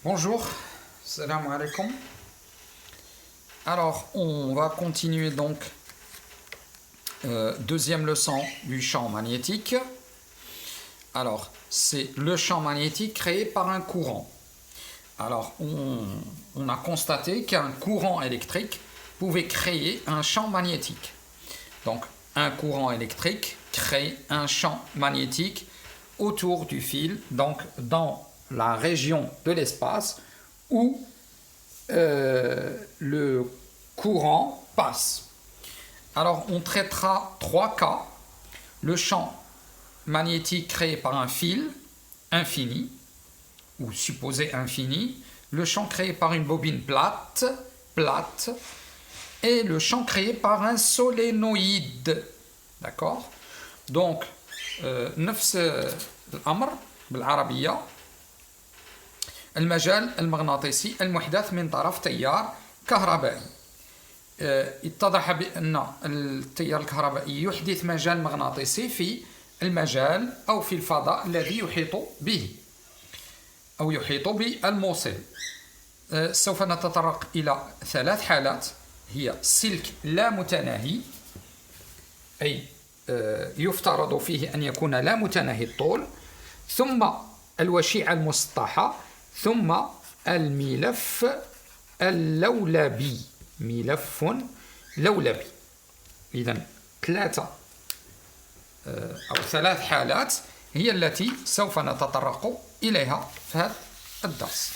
Bonjour, salam alaikum. Alors, on va continuer donc deuxième leçon du champ magnétique. Alors, c'est le champ magnétique créé par un courant. Alors, on a constaté qu'un courant électrique pouvait créer un champ magnétique. Donc, un courant électrique crée un champ magnétique autour du fil, donc dans la région de l'espace où le courant passe. Alors, on traitera trois cas. Le champ magnétique créé par un fil infini, ou supposé infini, le champ créé par une bobine plate, et le champ créé par un solénoïde. D'accord? Donc, نفس الأمر بالعربية المجال المغناطيسي المحدث من طرف تيار كهربائي. اتضح بأن التيار الكهربائي يحدث مجال مغناطيسي في المجال أو في الفضاء الذي يحيط به أو يحيط بالموصل. سوف نتطرق إلى ثلاث حالات، هي سلك لا متناهي، أي يفترض فيه أن يكون لا متناهي الطول، ثم الوشيعة المسطحة، ثم الملف اللولبي، ملف لولبي. إذن ثلاث حالات هي التي سوف نتطرق إليها في هذا الدرس.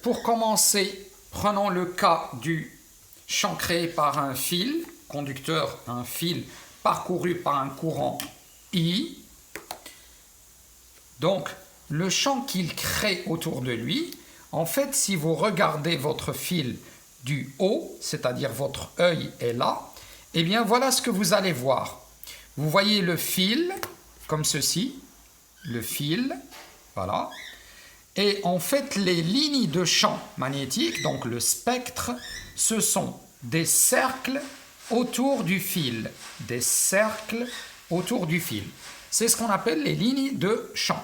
Pour commencer, prenons le cas du champ créé par un fil conducteur, un fil parcouru par un courant I. Donc, le champ qu'il crée autour de lui, en fait, si vous regardez votre fil du haut, c'est-à-dire votre œil est là, eh bien, voilà ce que vous allez voir. Vous voyez le fil, comme ceci, le fil, voilà. Et en fait, les lignes de champ magnétique, donc le spectre, ce sont des cercles autour du fil. Des cercles autour du fil. C'est ce qu'on appelle les lignes de champ.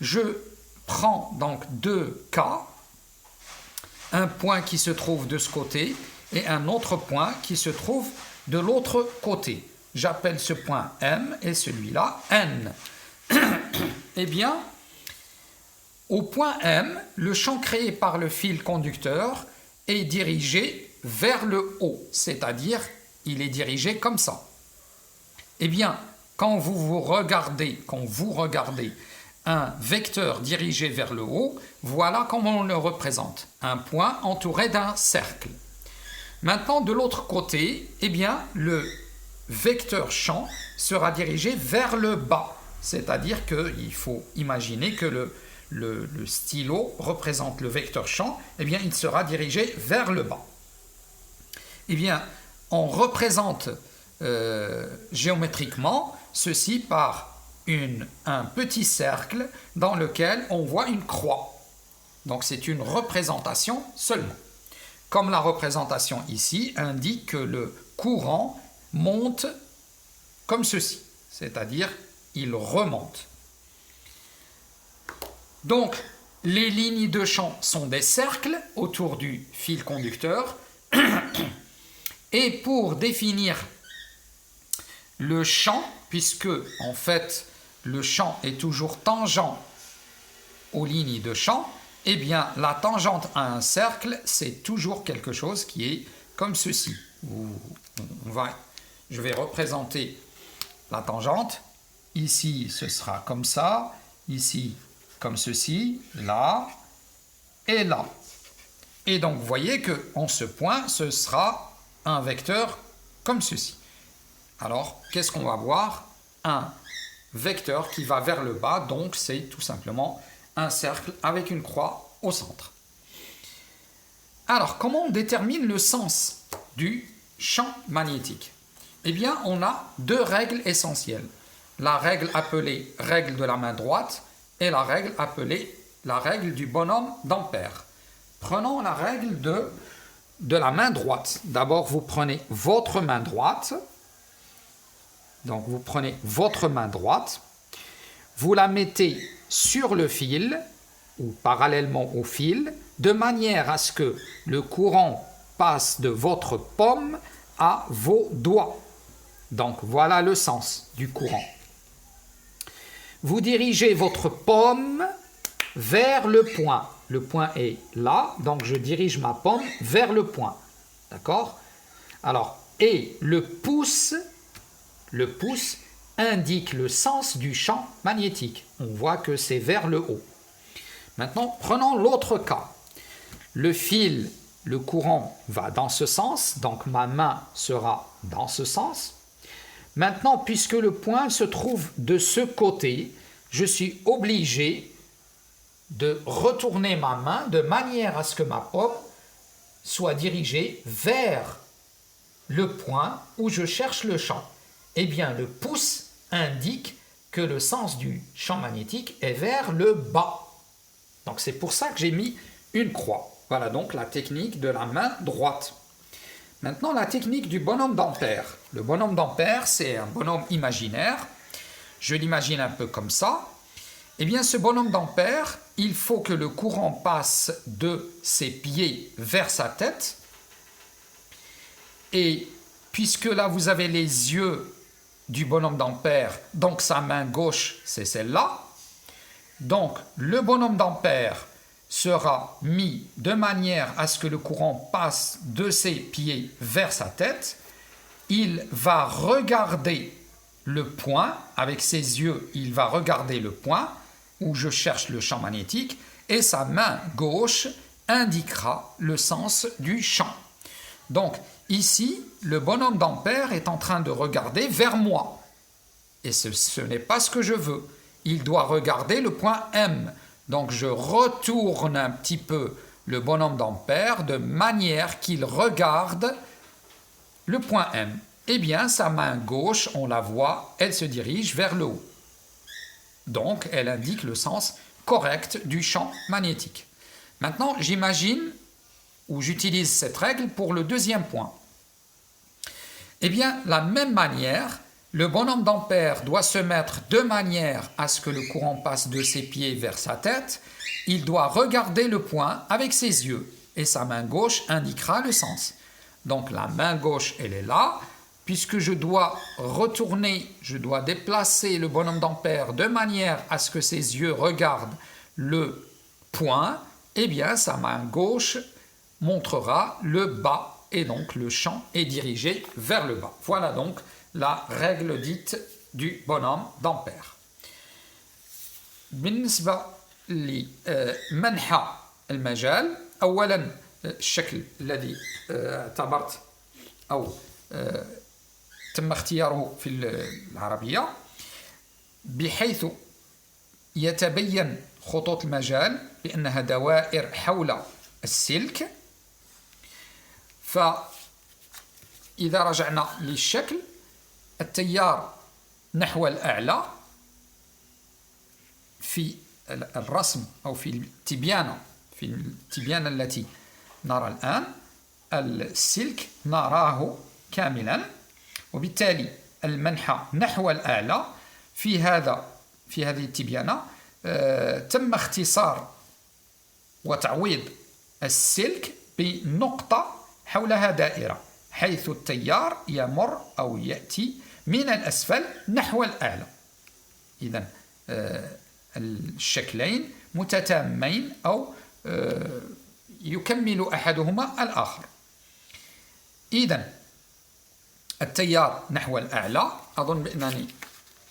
Je prends donc deux cas, un point qui se trouve de ce côté et un autre point qui se trouve de l'autre côté. J'appelle ce point M et celui-là N. Eh bien, au point M, le champ créé par le fil conducteur est dirigé vers le haut, c'est-à-dire il est dirigé comme ça. Eh bien, quand vous regardez un vecteur dirigé vers le haut, voilà comment on le représente, un point entouré d'un cercle. Maintenant, de l'autre côté, eh bien, le vecteur champ sera dirigé vers le bas, c'est-à-dire qu'il faut imaginer que le stylo représente le vecteur champ, eh bien, il sera dirigé vers le bas. Eh bien, on représente géométriquement ceci par un petit cercle dans lequel on voit une croix. Donc, c'est une représentation seulement. Comme la représentation ici indique que le courant monte comme ceci, c'est-à-dire il remonte. Donc, les lignes de champ sont des cercles autour du fil conducteur. Et pour définir le champ, puisque en fait le champ est toujours tangent aux lignes de champ, eh bien la tangente à un cercle, c'est toujours quelque chose qui est comme ceci. Je vais représenter la tangente. Ici, ce sera comme ça. Ici, comme ceci. Là et là. Et donc, vous voyez qu'en ce point, ce sera un vecteur comme ceci. Alors, qu'est-ce qu'on va voir? Un vecteur qui va vers le bas, donc c'est tout simplement un cercle avec une croix au centre. Alors, comment on détermine le sens du champ magnétique? Eh bien, on a deux règles essentielles. La règle appelée règle de la main droite et la règle appelée la règle du bonhomme d'Ampère. Prenons la règle de la main droite. D'abord, vous prenez votre main droite. Donc, vous prenez votre main droite. vous la mettez sur le fil ou parallèlement au fil, de manière à ce que le courant passe de votre paume à vos doigts. Donc voilà le sens du courant. Vous dirigez votre paume vers le point. Le point est là, donc je dirige ma paume vers le point. D'accord? Alors, et le pouce indique le sens du champ magnétique. On voit que c'est vers le haut. Maintenant, prenons l'autre cas. Le fil, le courant va dans ce sens, donc ma main sera dans ce sens. Maintenant, puisque le point se trouve de ce côté, je suis obligé de retourner ma main de manière à ce que ma paume soit dirigée vers le point où je cherche le champ. Eh bien, le pouce indique que le sens du champ magnétique est vers le bas. Donc, c'est pour ça que j'ai mis une croix. Voilà donc la technique de la main droite. Maintenant, la technique du bonhomme d'Ampère. Le bonhomme d'Ampère, c'est un bonhomme imaginaire. Je l'imagine un peu comme ça. Eh bien, ce bonhomme d'Ampère, il faut que le courant passe de ses pieds vers sa tête. Et puisque là, vous avez les yeux du bonhomme d'Ampère, donc sa main gauche, c'est celle-là. Donc, le bonhomme d'Ampère sera mis de manière à ce que le courant passe de ses pieds vers sa tête. Il va regarder le point, avec ses yeux, il va regarder le point où je cherche le champ magnétique et sa main gauche indiquera le sens du champ. Donc, ici, le bonhomme d'Ampère est en train de regarder vers moi. Et ce n'est pas ce que je veux. Il doit regarder le point M. Donc, je retourne un petit peu le bonhomme d'Ampère de manière qu'il regarde le point M. Eh bien, sa main gauche, on la voit, elle se dirige vers le haut. Donc, elle indique le sens correct du champ magnétique. Maintenant, j'imagine ou j'utilise cette règle pour le deuxième point. Eh bien, la même manière, le bonhomme d'Ampère doit se mettre de manière à ce que le courant passe de ses pieds vers sa tête. Il doit regarder le point avec ses yeux et sa main gauche indiquera le sens. Donc, la main gauche, elle est là. Puisque je dois retourner, je dois déplacer le bonhomme d'Ampère de manière à ce que ses yeux regardent le point, eh bien sa main gauche montrera le bas et donc le champ est dirigé vers le bas. Voilà donc la règle dite du bonhomme d'Ampère. بالنسبة لمنح المجال أولا الشكل الذي اعتبرت أو تم اختياره في العربية بحيث يتبين خطوط المجال بأنها دوائر حول السلك. فإذا رجعنا للشكل التيار نحو الأعلى في الرسم أو في التبيانة التي نرى الآن السلك نراه كاملا وبالتالي المنحى نحو الأعلى في هذه التبيانة تم اختصار وتعويض السلك بنقطة حولها دائرة حيث التيار يمر أو يأتي من الأسفل نحو الأعلى. إذن الشكلين متتامين أو يكمل أحدهما الآخر. إذن التيار نحو الأعلى، أظن بأنني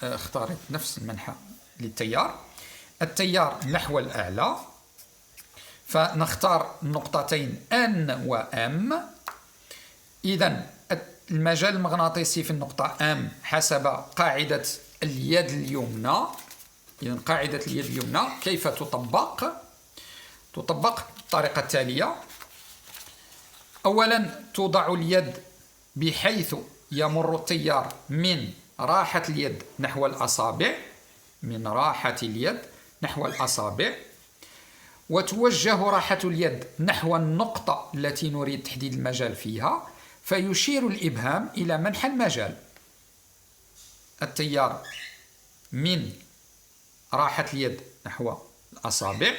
اختارت نفس المنحى للتيار. التيار نحو الأعلى، فنختار نقطتين N و M. إذن المجال المغناطيسي في النقطة M حسب قاعدة اليد اليمنى. إذن قاعدة اليد اليمنى كيف تطبق؟ تطبق بالطريقة التالية. أولا توضع اليد بحيث يمر التيار من راحة اليد نحو الأصابع، من راحة اليد نحو الأصابع، وتوجه راحة اليد نحو النقطة التي نريد تحديد المجال فيها، فيشير الإبهام إلى منحى المجال. التيار من راحة اليد نحو الأصابع.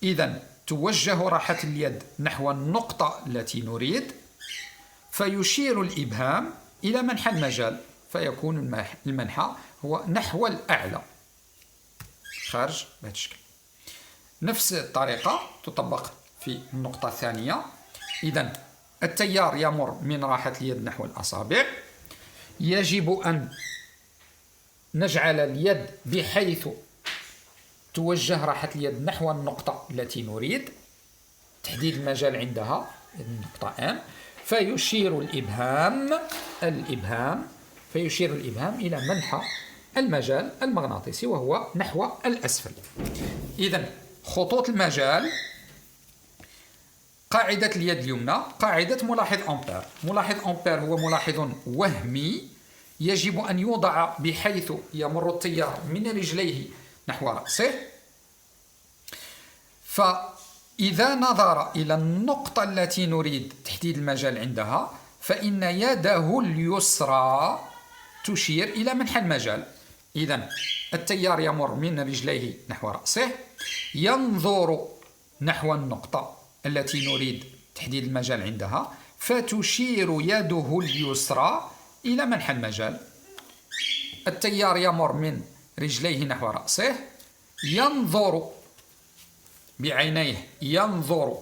إذن توجه راحة اليد نحو النقطة التي نريد، فيشير الإبهام إلى منحى المجال، فيكون المنحى هو نحو الأعلى خارج بهذا الشكل. نفس الطريقة تطبق في النقطة الثانية. إذن التيار يمر من راحة اليد نحو الأصابع، يجب أن نجعل اليد بحيث توجه راحة اليد نحو النقطة التي نريد تحديد المجال عندها، النقطة M، فيشير الإبهام إلى منحى المجال المغناطيسي وهو نحو الأسفل. إذن خطوط المجال، قاعدة اليد اليمنى قاعدة ملاحظ أمبير. ملاحظ أمبير هو ملاحظ وهمي يجب أن يوضع بحيث يمر التيار من رجليه نحو رأسه، فإذا نظر إلى النقطة التي نريد تحديد المجال عندها فإن يده اليسرى تشير إلى منحى المجال. إذن التيار يمر من رجليه نحو رأسه، ينظر نحو النقطة التي نريد تحديد المجال عندها، فتشير يده اليسرى إلى منحى المجال. التيار يمر من رجليه نحو رأسه، ينظر بعينيه، ينظر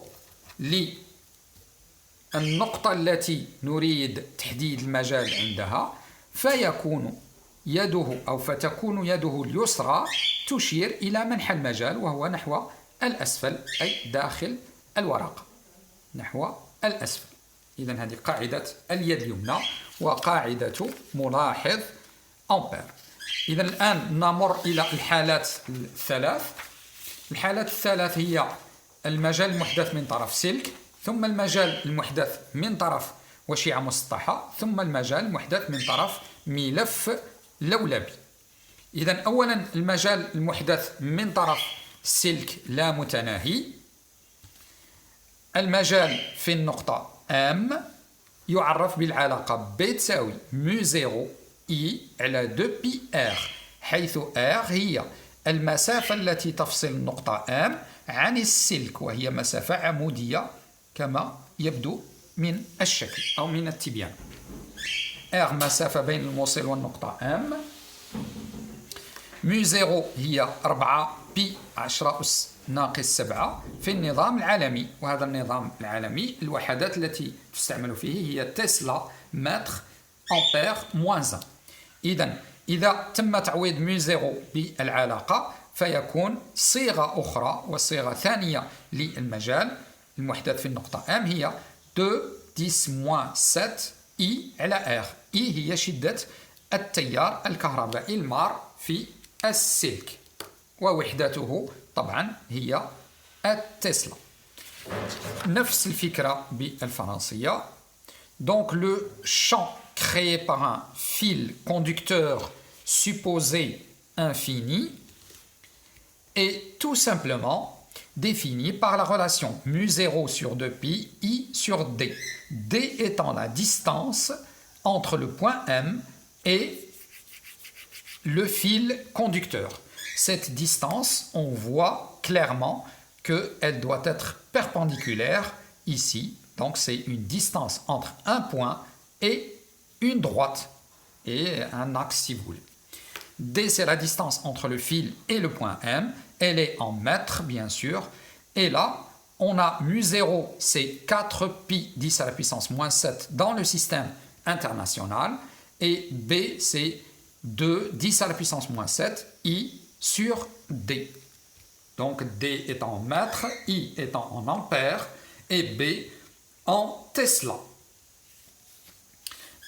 للنقطة التي نريد تحديد المجال عندها، فتكون يده اليسرى تشير إلى منحى المجال وهو نحو الأسفل، أي داخل الورقة نحو الأسفل. إذن هذه قاعدة اليد اليمنى وقاعدة ملاحظ أمبير. إذن الآن نمر إلى الحالات الثلاث. الحالات الثلاث هي المجال المحدث من طرف سلك، ثم المجال المحدث من طرف وشيعة مسطحة، ثم المجال المحدث من طرف ملف لولبي. إذن أولا المجال المحدث من طرف سلك لا متناهي، المجال في النقطة M يعرف بالعلاقة B تساوي μ0 I على 2 بي R، حيث R هي المسافة التي تفصل النقطة M عن السلك، وهي مسافة عمودية كما يبدو من الشكل أو من التبيان. R مسافة بين الموصل والنقطة M، μ0 هي 4 بي 10 أس ناقص 7 في النظام العالمي، وهذا النظام العالمي الوحدات التي تستعمل فيه هي تسلا متر أمبير موان 1. إذن إذا تم تعويض μ0 بالعلاقة فيكون صيغة أخرى والصيغة ثانية للمجال المحدث في النقطة M هي 2-10-7 I على R. I هي شدة التيار الكهربائي المار في السلك، ووحدته طبعا هي التسلا. نفس الفكرة بالفرنسية. Donc le champ créé par un fil conducteur supposé infini est tout simplement défini par la relation μ0 sur 2π I sur D, D étant la distance entre le point M et le fil conducteur. Cette distance, on voit clairement qu'elle doit être perpendiculaire ici. Donc c'est une distance entre un point et une droite et un axe si vous voulez. D c'est la distance entre le fil et le point M. Elle est en mètres bien sûr. Et là, on a μ0 c'est 4 pi 10 à la puissance moins 7 dans le système international. Et B c'est 2 10 à la puissance moins 7 I sur D. Donc D est en mètres, I étant en ampères et B en Tesla.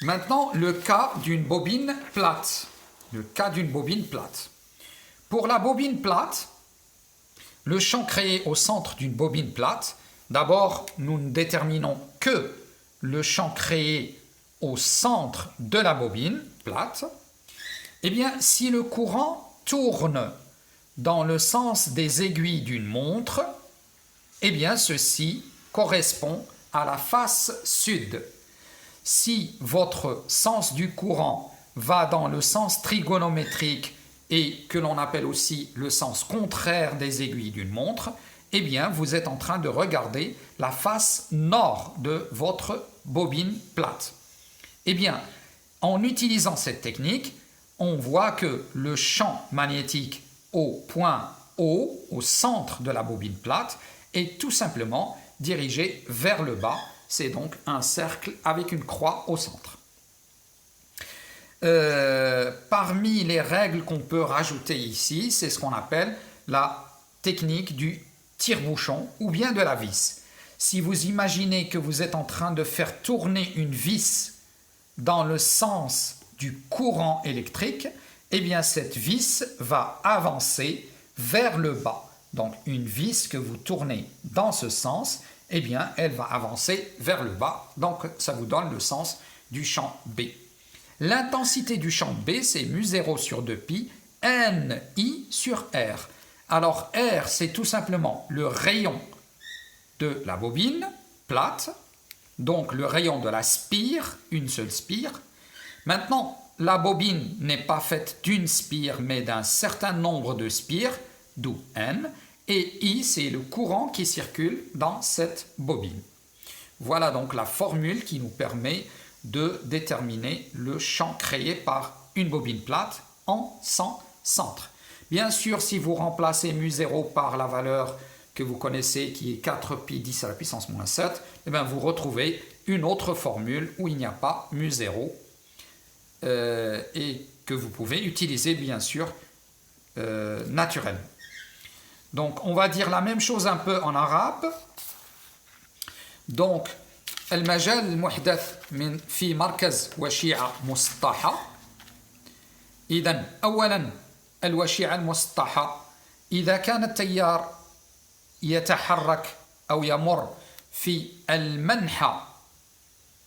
Maintenant, le cas d'une bobine plate. Le cas d'une bobine plate. Pour la bobine plate, le champ créé au centre d'une bobine plate, d'abord, nous ne déterminons que le champ créé au centre de la bobine plate. Eh bien, si le courant tourne dans le sens des aiguilles d'une montre, eh bien, ceci correspond à la face sud. Si votre sens du courant va dans le sens trigonométrique et que l'on appelle aussi le sens contraire des aiguilles d'une montre, eh bien vous êtes en train de regarder la face nord de votre bobine plate. Eh bien, en utilisant cette technique, on voit que le champ magnétique au point O, au centre de la bobine plate, est tout simplement dirigé vers le bas. C'est donc un cercle avec une croix au centre. Parmi les règles qu'on peut rajouter ici, c'est ce qu'on appelle la technique du tire-bouchon ou bien de la vis. Si vous imaginez que vous êtes en train de faire tourner une vis dans le sens du courant électrique, eh bien cette vis va avancer vers le bas. Donc une vis que vous tournez dans ce sens, eh bien elle va avancer vers le bas. Donc ça vous donne le sens du champ B. L'intensité du champ B, c'est mu0 sur 2pi, NI sur R. Alors R, c'est tout simplement le rayon de la bobine plate, donc le rayon de la spire, une seule spire. Maintenant, la bobine n'est pas faite d'une spire, mais d'un certain nombre de spires, d'où N, et I, c'est le courant qui circule dans cette bobine. Voilà donc la formule qui nous permet de déterminer le champ créé par une bobine plate en 100 centres. Bien sûr, si vous remplacez mu0 par la valeur que vous connaissez qui est 4pi 10 à la puissance moins 7, eh bien vous retrouvez une autre formule où il n'y a pas mu0 et que vous pouvez utiliser bien sûr naturellement. Donc on va dire la même chose un peu en arabe. Donc المجال المحدث في مركز وشيعة مسطحة. إذن أولا الوشيعة المسطحة إذا كان التيار يتحرك أو يمر في المنحى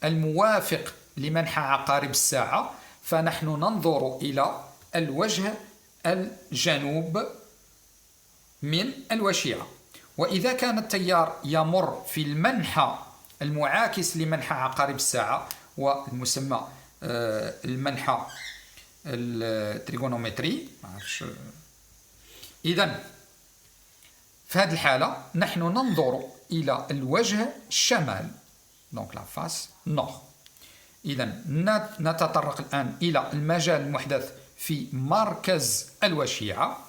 الموافق لمنحى عقارب الساعة فنحن ننظر إلى الوجه الجنوب من الوشيعة. وإذا كان التيار يمر في المنحى المعاكس لمنحى عقارب الساعة والمسمى المنحى التريغونومتري، إذن في هذه الحالة نحن ننظر إلى الوجه الشمال، donc la face nord. إذن نتطرق الآن إلى المجال المحدث في مركز الوشيعة،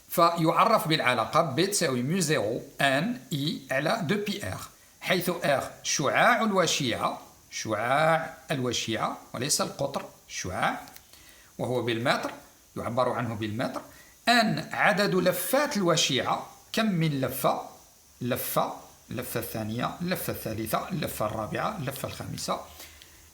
فيعرف بالعلاقة ب تساوي mu0 n i على 2πr، حيث r شعاع الوشيعة وليس القطر، شعاع وهو بالمتر، يعبر عنه بالمتر. n عدد لفات الوشيعة، كم من لفة، اللفة الثانية، اللفة الثالثة، اللفة الرابعة، اللفة الخامسة.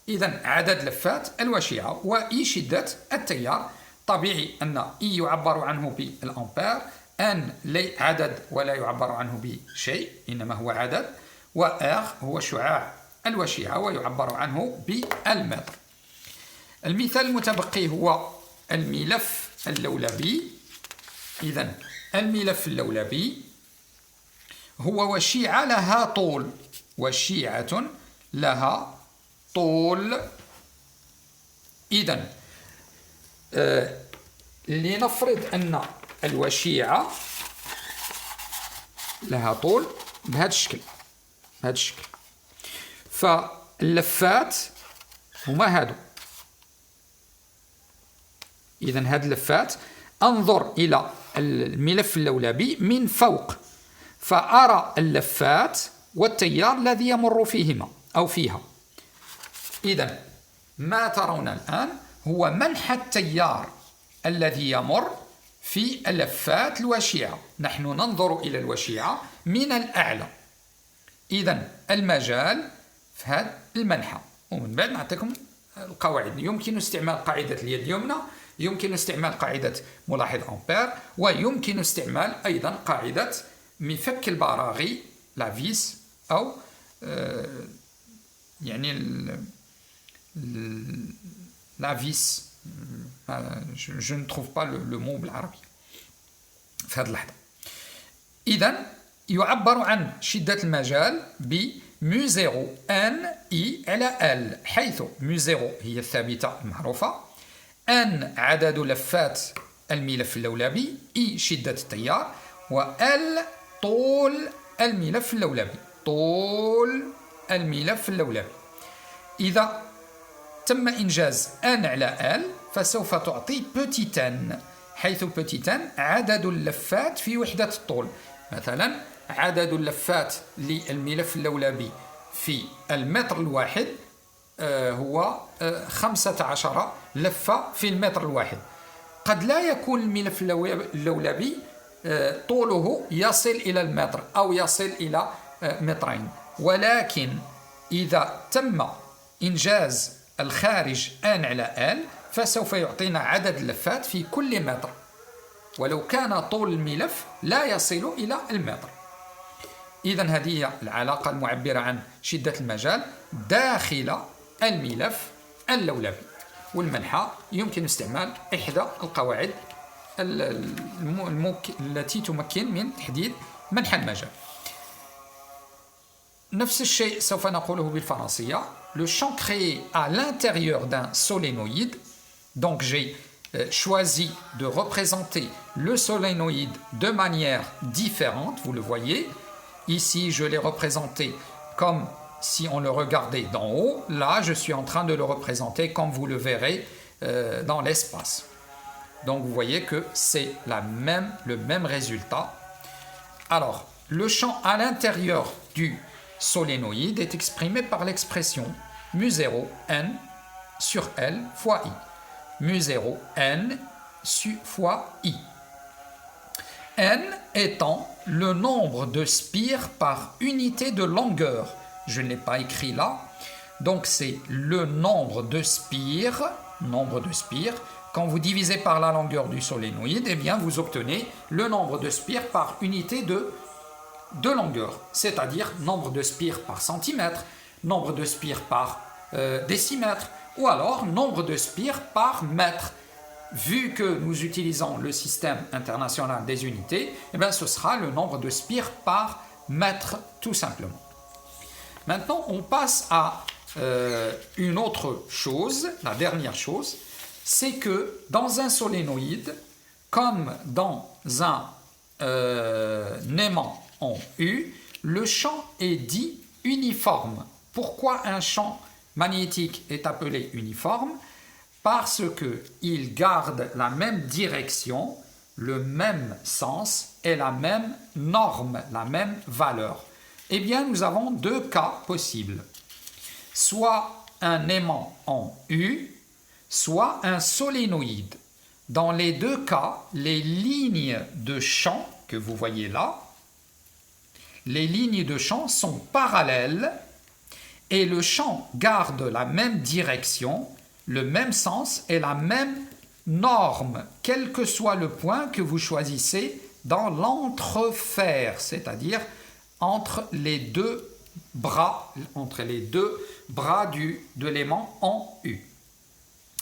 إذن عدد لفات الوشيعة. وإي شدة التيار، طبيعي أن إي يعبر عنه بالأمبير، أن عدد ولا يعبر عنه بشيء إنما هو عدد، وآر هو شعاع الوشيعة ويعبر عنه بالمتر. المثال المتبقي هو الملف اللولبي. إذن الملف اللولبي هو وشيعة لها طول، وشيعة لها طول. إذن لنفرض أن الوشيعة لها طول بهذا الشكل، فاللفات هما هادو. إذن هاد اللفات أنظر إلى الملف اللولبي من فوق فأرى اللفات والتيار الذي يمر فيهما أو فيها. إذن ما ترون الآن هو منحى التيار الذي يمر في لفات الوشيعة. نحن ننظر إلى الوشيعة من الأعلى. إذن المجال في هذا المنحى. ومن بعد نعطيكم القواعد. يمكن استعمال قاعدة اليد اليمنى، يمكن استعمال قاعدة ملاحظ أمبير، ويمكن استعمال أيضا قاعدة مفك البراغي لا فيس، أو يعني لا فيس. je ne trouve pas le mot بالعربي في هذه اللحظة. إذن يعبر عن شدة المجال ب mu0 n i على l، حيث mu0 هي الثابتة المعروفة، N عدد لفات الملف اللولبي، I شدة التيار، و L طول الملف اللولبي، طول الملف اللولبي. إذا تم إنجاز N على L فسوف تعطي petit n، حيث petit n عدد اللفات في وحدة الطول. مثلا عدد اللفات للملف اللولبي في المتر الواحد هو 15 لفة في المتر الواحد. قد لا يكون الملف اللولبي طوله يصل إلى المتر أو يصل إلى مترين، ولكن إذا تم إنجاز الخارج N على L فسوف يعطينا عدد اللفات في كل متر، ولو كان طول الملف لا يصل إلى المتر. إذا هذه هي العلاقة المعبرة عن شدة المجال داخل الملف اللولبي. والمنحى يمكن استعمال إحدى القواعد التي تمكن من تحديد منحى المجال. نفس الشيء سوف نقوله بالفرنسية. Le champ créé à l'intérieur d'un solénoïde, donc j'ai choisi de représenter le solénoïde de manière différente, vous le voyez. Ici, je l'ai représenté comme si on le regardait d'en haut. Là, je suis en train de le représenter comme vous le verrez dans l'espace. Donc, vous voyez que c'est le même résultat. Alors, le champ à l'intérieur du solénoïde est exprimé par l'expression mu0 n sur L fois I. Mu0 n fois I. N étant le nombre de spires par unité de longueur. Je ne l'ai pas écrit là. Donc c'est le nombre de spires. Quand vous divisez par la longueur du solénoïde, eh bien vous obtenez le nombre de spires par unité de longueur. C'est-à-dire nombre de spires par centimètre, nombre de spires par décimètre, ou alors nombre de spires par mètre. Vu que nous utilisons le système international des unités, eh bien, ce sera le nombre de spires par mètre tout simplement. Maintenant, on passe à une autre chose, la dernière chose, c'est que dans un solénoïde, comme dans un aimant en U, le champ est dit uniforme. Pourquoi un champ magnétique est appelé uniforme? Parce qu'il garde la même direction, le même sens et la même norme, la même valeur. Eh bien, nous avons deux cas possibles. Soit un aimant en U, soit un solénoïde. Dans les deux cas, les lignes de champ que vous voyez là, les lignes de champ sont parallèles et le champ garde la même direction, le même sens et la même norme, quel que soit le point que vous choisissez dans l'entrefer, c'est-à-dire entre les deux bras de l'aimant en U.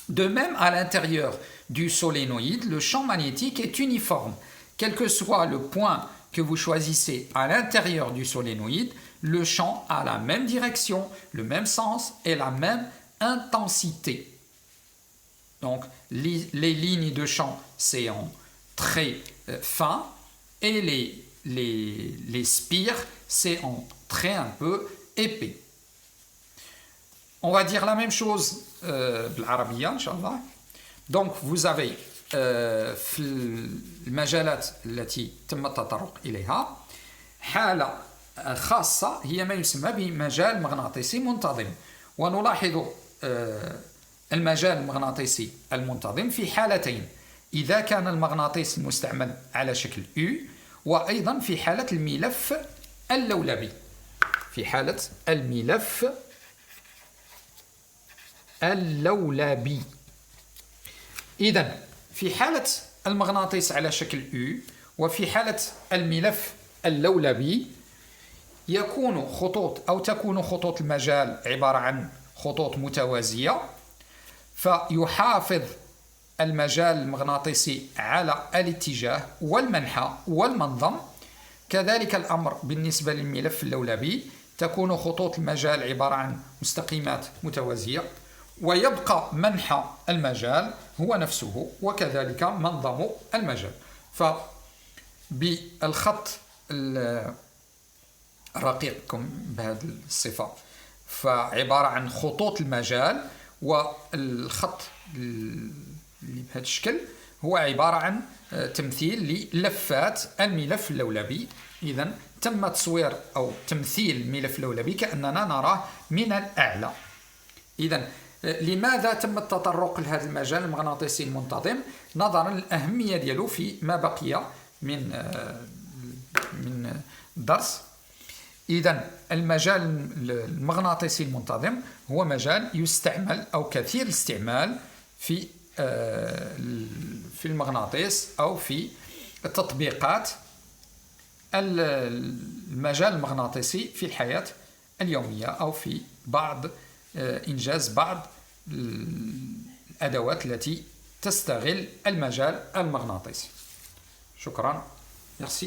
De même, à l'intérieur du solénoïde, le champ magnétique est uniforme. Quel que soit le point que vous choisissez à l'intérieur du solénoïde, le champ a la même direction, le même sens et la même intensité. Donc, les lignes de champ, c'est en trait fin et les spires, c'est en trait un peu épais. On va dire la même chose بالعربية إن شاء الله. Donc, vous avez في المجالات التي تم التطرق إليها حالة خاصة هي ما يسمى بمجال مغناطيسي منتظم. ونلاحظ المجال المغناطيسي المنتظم في حالتين: إذا كان المغناطيس المستعمل على شكل U، وأيضا في حالة الملف اللولبي. في حالة الملف اللولبي. إذن في حالة المغناطيس على شكل U وفي حالة الملف اللولبي تكون خطوط المجال عبارة عن خطوط متوازية، فيحافظ المجال المغناطيسي على الاتجاه والمنحى والمنظم. كذلك الأمر بالنسبة للملف اللولبي، تكون خطوط المجال عبارة عن مستقيمات متوازية، ويبقى منحى المجال هو نفسه، وكذلك منظم المجال. فبالخط الرقيق بهذه الصفة فعبارة عن خطوط المجال، والخط اللي بهذا الشكل هو عبارة عن تمثيل للفات الملف اللولبي. إذا تم تصوير أو تمثيل الملف اللولبي كأننا نراه من الأعلى. إذا لماذا تم التطرق لهذا المجال المغناطيسي المنتظم؟ نظرا للأهمية ديالو في ما بقي من الدرس. إذا المجال المغناطيسي المنتظم هو مجال يستعمل أو كثير الاستعمال في المغناطيس أو في التطبيقات المجال المغناطيسي في الحياة اليومية، أو في إنجاز بعض الأدوات التي تستغل المجال المغناطيسي. شكرا. Merci.